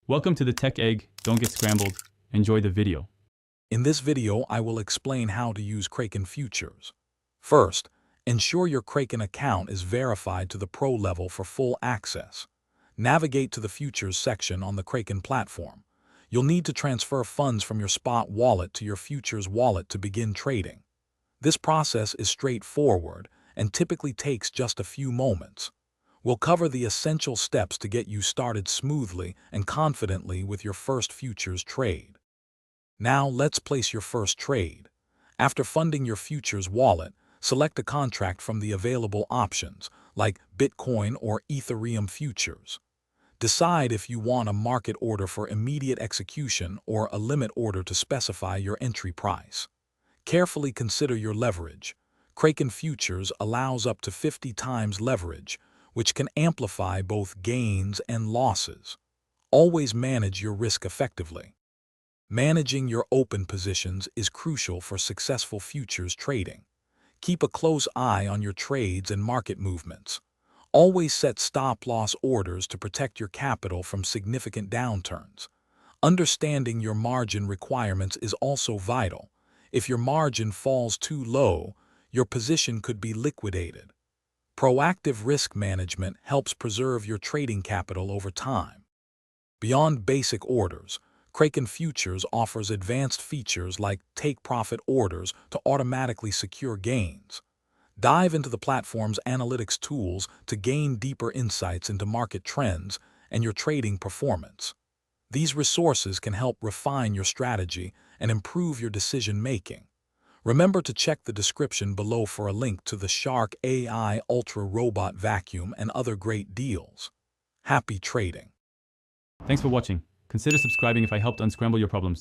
Welcome to the Tech Egg. Don't get scrambled. Enjoy the video. In this video, I will explain how to use Kraken Futures. First, ensure your Kraken account is verified to the Pro level for full access. Navigate to the Futures section on the Kraken platform. You'll need to transfer funds from your Spot wallet to your Futures wallet to begin trading. This process is straightforward and typically takes just a few moments. We'll cover the essential steps to get you started smoothly and confidently with your first futures trade. Now let's place your first trade. After funding your futures wallet, select a contract from the available options, like Bitcoin or Ethereum futures. Decide if you want a market order for immediate execution or a limit order to specify your entry price. Carefully consider your leverage. Kraken Futures allows up to 50 times leverage, which can amplify both gains and losses. Always manage your risk effectively. Managing your open positions is crucial for successful futures trading. Keep a close eye on your trades and market movements. Always set stop-loss orders to protect your capital from significant downturns. Understanding your margin requirements is also vital. If your margin falls too low, your position could be liquidated. Proactive risk management helps preserve your trading capital over time. Beyond basic orders, Kraken Futures offers advanced features like take-profit orders to automatically secure gains. Dive into the platform's analytics tools to gain deeper insights into market trends and your trading performance. These resources can help refine your strategy and improve your decision-making. Remember to check the description below for a link to the Shark AI Ultra Robot Vacuum and other great deals. Happy trading! Thanks for watching. Consider subscribing if I helped unscramble your problems.